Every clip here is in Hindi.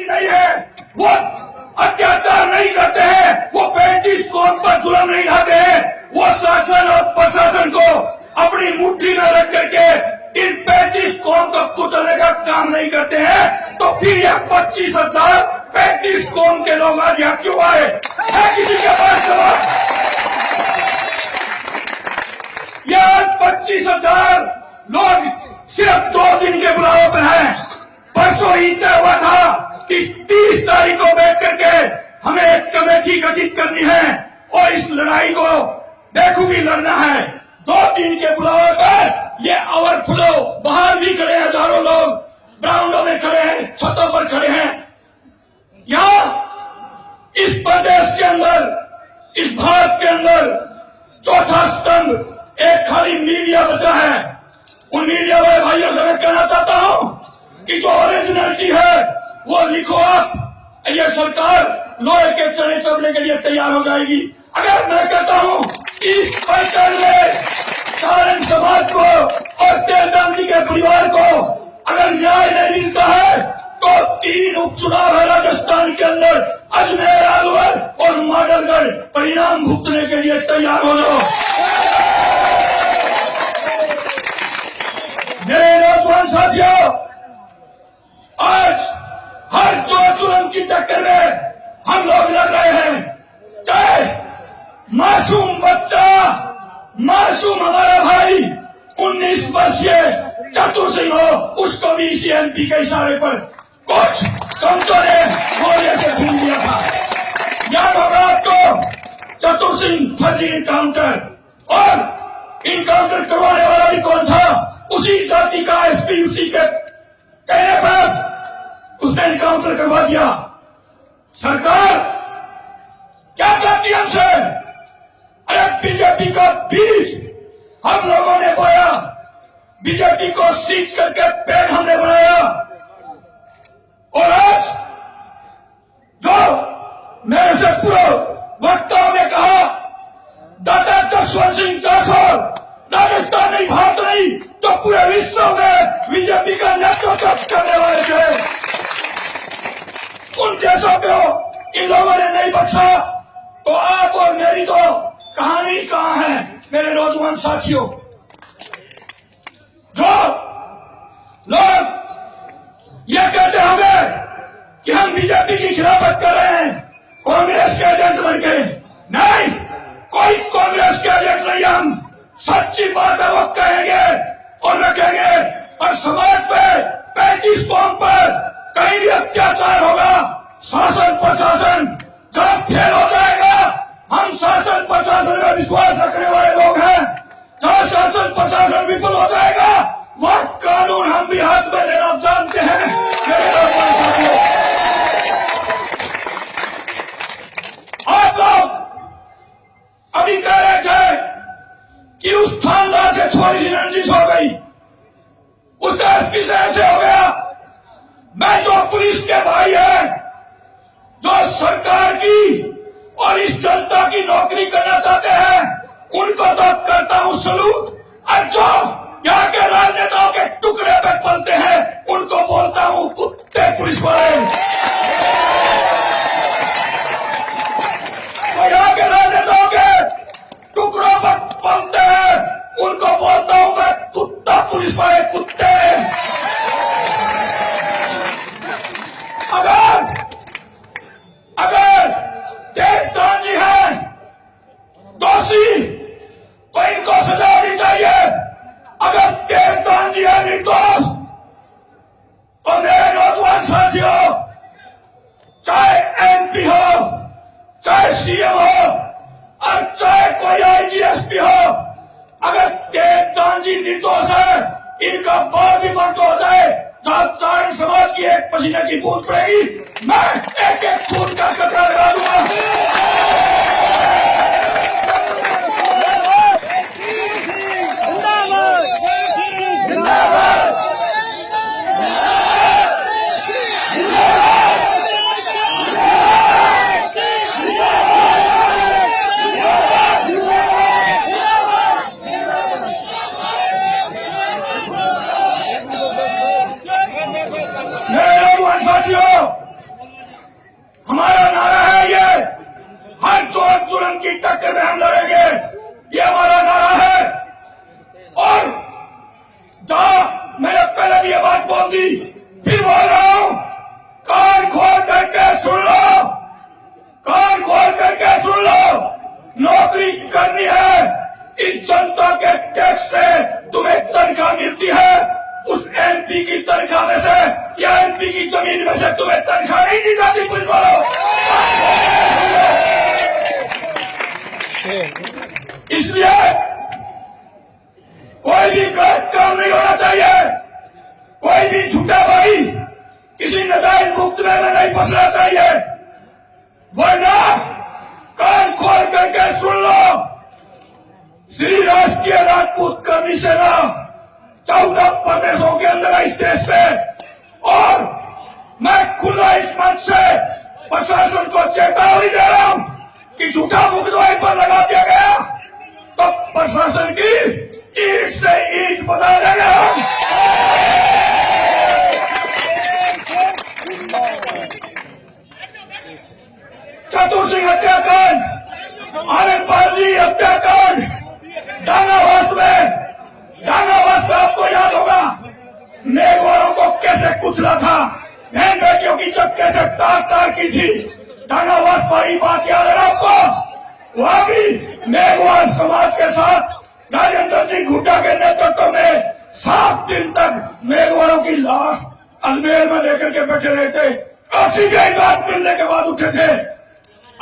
नहीं है, वो अत्याचार नहीं करते हैं, वो 35 कौम पर जुल्म नहीं ढाते हैं, वो शासन और प्रशासन को अपनी मुट्ठी में रख करके इन 35 कौम को कुचलने का काम नहीं करते हैं। तो फिर यह 25,000 35 कौम के लोग आज यहाँ क्यों आए? है किसी के पास जवाब? यह 25,000 लोग सिर्फ 2 दिन के बुलावे पर हैं। परसों ही तय हुआ था कि 30 तारीख को बैठ करके हमें एक कमेटी गठित करनी है और इस लड़ाई को बेखूबी लड़ना है। 2 दिन के बुलावे पर ये ओवरफ्लो, बाहर भी खड़े हैं, हजारों लोग ग्राउंडों में खड़े हैं, छतों पर खड़े हैं। यहां इस प्रदेश के अंदर, इस भारत के अंदर चौथा स्तंभ एक खाली मीडिया बचा है। उन मीडिया वाले भाइयों से मैं कहना चाहता हूं कि जो ओरिजिनलिटी है वो लिखो आप। ये सरकार लोहे के चने चबने के लिए तैयार हो जाएगी। अगर मैं कहता हूं इस पैटर्न में सारण समाज को और तेलगाम जी के परिवार को अगर न्याय नहीं मिलता है तो 3 उपचुनाव है राजस्थान के अंदर, अजमेर, अलवर और माडलगढ़, परिणाम भुगतने के लिए तैयार हो जाओ। मेरे नौजवान साथियों, आज हर जोर जुल्म की टक्कर में हम लोग लड़ रहे हैं। चाहे मासूम बच्चा, मासूम हमारा भाई 19 वर्षीय चतुर सिंह हो, उसको भी इसी एमपी के इशारे पर कुछ समझो ने गोलियों से भूल दिया था। याद होगा आपको चतुर सिंह फर्जी इनकाउंटर, और इनकाउंटर करवाने वाला भी कौन था? उसी जाति का एसपी, उसी के कहने पर उसने इनकाउंटर करवा दिया। सरकार क्या चाहती है हमसे? अरे बीजेपी का बीज हम लोगों ने बोया, बीजेपी को सींच करके पेड़ हमने बनाया, और आज जो मेरे से पूर्व वक्ताओं ने कहा दादा जसवंत सिंह जासौर राजस्थान नहीं, भारत नहीं तो पूरे विश्व में बीजेपी का नेतृत्व करने वाले थे, उन देशों को इन लोगों ने नहीं बख्शा। तो आप और मेरी तो कहानी कहां है मेरे नौजवान साथियों? जो लोग ये कहते हमें कि हम बीजेपी की खिलाफत कर रहे हैं, कांग्रेस के एजेंट बन के, नहीं, कोई कांग्रेस के एजेंट नहीं। हम सच्ची बात है वो कहेंगे और रखेंगे। और समाज पे 35 कौम पर कहीं भी अत्याचार होगा, शासन प्रशासन जब फेल हो जाएगा, हम शासन प्रशासन में विश्वास रखने वाले लोग हैं। जब शासन प्रशासन विफल हो जाएगा, वह कानून हम भी हाथ में लेना जानते हैं। मेरे नौजवान साथियों, आप लोग अभी कह रहे थे कि उस थानेदार से थोड़ी सी रंजिश हो गई, उसका एसपी से ऐसे हो गया। मैं जो पुलिस के भाई हैं, जो सरकार की और इस जनता की नौकरी करना चाहते हैं, उनको तो करता हूं सलूट, और जो यहाँ के राजनेताओं के टुकड़े पे पलते हैं उनको बोलता हूं कुत्ते पुलिस वाले। और यहाँ के राजनेताओं के टुकड़ों पर पलते हैं उनको बोलता हूं मैं कुत्ता पुलिस वाले, कुत्ते। अगर तेजदार जी हैं दोषी तो इनको सजा होनी चाहिए। अगर तेजदार जी है निर्दोष तो मेरे नौजवान साथियों, चाहे एमपी हो, चाहे सीएम हो और चाहे कोई आईजीएसपी हो, अगर तेजदार जी निर्दोष है, इनका बाल भी बंद हो जाए, जब सारण समाज की एक पसीने की बूंद पड़ेगी, मैं एक एक खून का कतरा लगा दूंगा। मेरे नौजवान साथियों, हमारा नारा है ये, हर जोर जुल्म की टक्कर में हम लड़ेंगे, ये हमारा नारा है। और जहां मैंने पहले भी ये बात बोल दी, फिर बोल रहा हूं, कान खोल करके सुन लो, कान खोल करके सुन लो। नौकरी करनी है, इस जनता के टैक्स से तुम्हें तनख्वाह मिलती है, उस एमपी की तनख्वाह में से या एमपी की जमीन में से तुम्हें तनख्वाह नहीं दी जाती। कुछ बोलो, इसलिए कोई भी गलत काम नहीं होना चाहिए, कोई भी झूठा भाई किसी नजायज मुकदमे में नहीं फंसना चाहिए, वरना कान खोल करके सुन लो। श्री राष्ट्रीय राजपूत कर्मी सेना 14 प्रदेशों के अंदर है इस देश पे, और मैं खुला इस मंच से प्रशासन को चेतावनी दे रहा हूं कि झूठा मुकदमा इन पर लगा दिया गया तो प्रशासन की ईंट से ईंट बजा देंगे हम। चतुर सिंह हत्याकांड, आनंदपाल जी हत्याकांड, डांगावास में आपको याद होगा नेगवारों को कैसे कुचला था, बहन बेटियों की जब कैसे तार की थी। डांगावास वाली बात याद है आपको? वहां भी मेघवाल समाज के साथ राजेंद्र सिंह हुड्डा के नेतृत्व में 7 दिन तक मेघवालों की लाश अजमेर में लेकर के बैठे रहे थे, और सीबीआई जांच मिलने के बाद उठे थे।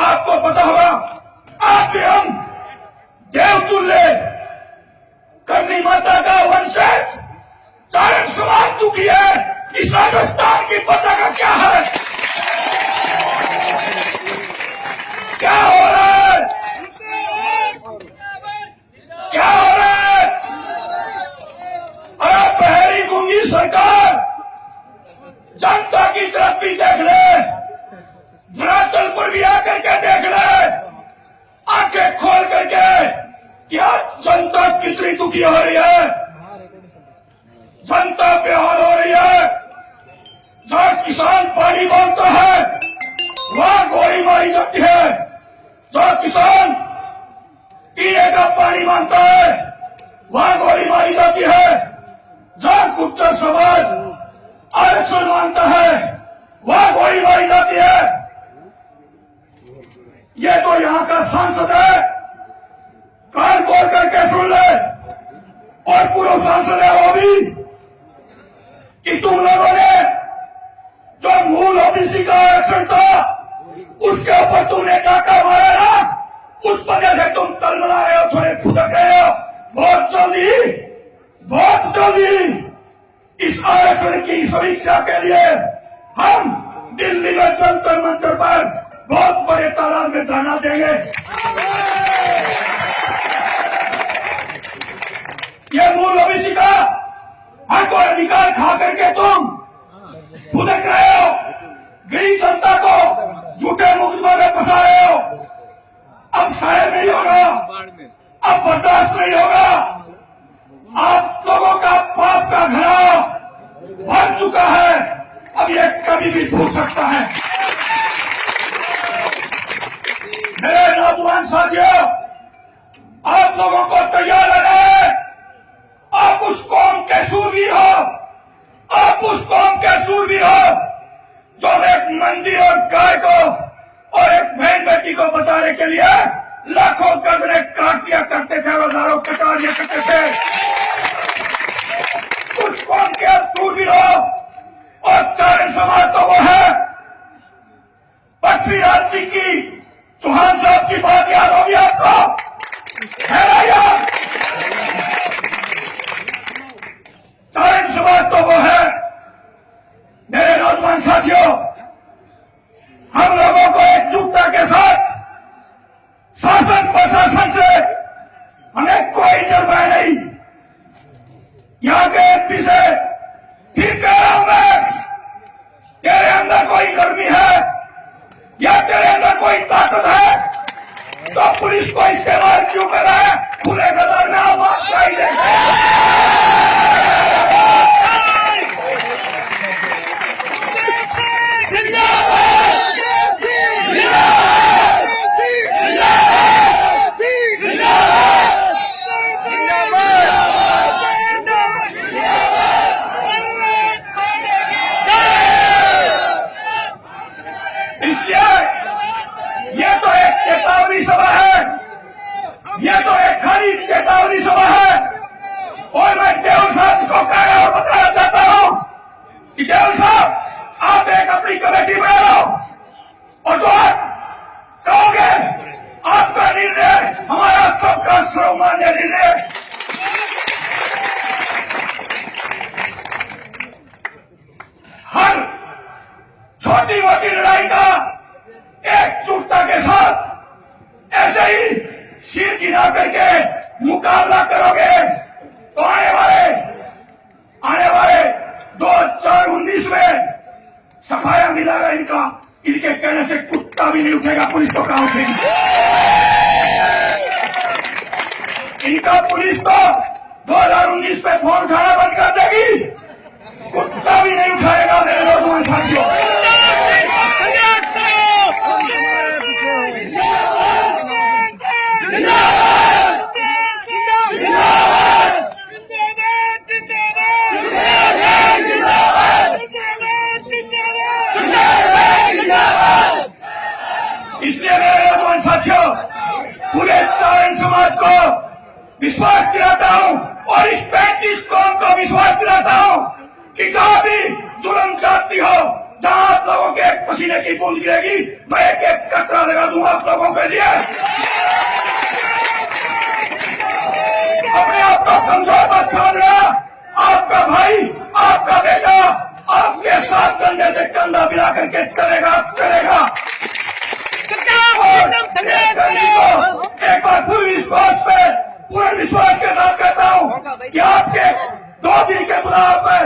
आपको पता होगा, आप भी हम देवतुल्य करनी माता का वंशज चारण समाज दुखी है। इस राजस्थान की पताका क्या है, क्या हो रहा है, क्या हो रहा है? अरे बहरी गूंगी सरकार जनता की तरफ भी देख ले, धरातल पर भी आकर के देख ले, आंखें खोल करके, क्या जनता कितनी दुखी हो रही है, जनता बेहाल हो रही है। जहां किसान पानी मांगता है वहां गोली मारी जाती है, जहां किसान पीने का पानी मांगता है वहां गोली मारी जाती है, जहां गुर्जर समाज आरक्षण मांगता है वहां गोली मारी जाती है। ये तो यहां का सांसद है, कान खोल करके सुन ले, और पूर्व सांसद है वो भी, कि तुम लोगों ने जो मूल ओबीसी का आरक्षण था उसके ऊपर तुमने डाका मारा ना, उस वजह से तुम तलमला रहे हो, थोड़े फुदक रहे हो। बहुत जल्दी इस आरक्षण की समीक्षा के लिए हम दिल्ली में जंतर मंतर पर बहुत बड़े तादाद में धरना देंगे। ये मूल ओबीसी का हक और अधिकार खा करके तुम फुदक रहे हो, गरीब जनता को झूठे मुकदमे में फंसा रहे हो। अब शायद नहीं होगा, अब बर्दाश्त नहीं होगा। आप लोगों का पाप का घड़ा भर चुका है, अब ये कभी भी फूट सकता है। मेरे नौजवान साथियों, आप लोगों को तैयार रहना है। आप उस कौम के शूरवीर हो, आप उस कौम के शूरवीर हो जो एक मंदिर और गाय को और एक बहन बेटी को बचाने के लिए लाखों गर्दने काट दिया करते थे, हजारों कटा दिया करते थे। उस कौम के आप शूरवीर हो, और चारण समाज तो वो है। पृथ्वीराज सिंह की, चौहान साहब की बात याद होगी आपको, है ना याद? चारण समाज तो वो है। मेरे नौजवान साथियों, हम लोगों को एकजुटता के साथ शासन प्रशासन से हमें कोई डर नहीं। यहां के एमपी से फिर कह रहा हूं मैं, तेरे अंदर कोई गर्मी है या तेरे अंदर कोई ताकत है तो पुलिस को इस्तेमाल क्यों कर रहा है? खुले मैदान में आवाज चाहिए। जिंदाबाद अपनी कमेटी बना लो और जो आप कहोगे आपका निर्णय हमारा सबका सर्वमान्य निर्णय। हर छोटी मोटी लड़ाई का एकजुटता के साथ ऐसे ही सिर गिरा करके मुकाबला करोगे तो आने वाले 2019 में सफाया मिलेगा इनका। इनके कहने से कुत्ता भी नहीं उठेगा, पुलिस तो कहां उठेगी? इनका पुलिस तो 2019 में फोन उठाना बंद कर देगी, कुत्ता भी नहीं उठाएगा मेरे नौजवान साथियों। इसलिए मेरे नौजवान साथियों पूरे चारण समाज को विश्वास दिलाता हूं और इस 35 कौम को विश्वास दिलाता हूं कि जहां भी जुल्म जाती हो, जहां आप लोगों के एक पसीने की बूंद गिरेगी, मैं एक एक कतरा लगा दूंगा आप लोगों के लिए। अपने आप को कमजोर मत समझना। आपका भाई, आपका बेटा आपके साथ कंधे से कंधा मिला करके चलेगा। एक बार पूरे विश्वास के साथ कहता हूं कि आपके 2 दिन के बुलाव पर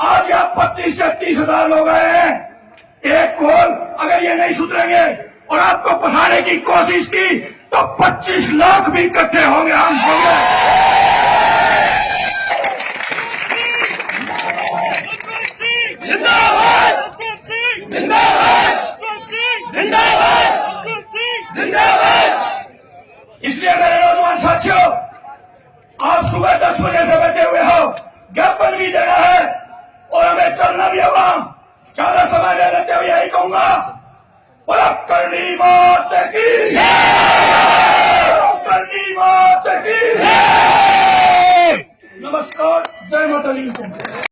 आज यहाँ 25 से 30 हजार लोग आए हैं। एक कोल अगर ये नहीं सुधरेंगे और आपको फंसाने की कोशिश की तो 25 लाख भी इकट्ठे होंगे, हम होंगे। इसलिए मेरे नौजवान साथियों आप सुबह 10 बजे से बचे हुए हो, ज्ञापन भी देना है और हमें चलना भी होगा। ज्यादा समय ले लेते हुए यही कहूंगा, बोला करनी मात की, करनी मात की। नमस्कार, जय माता दी।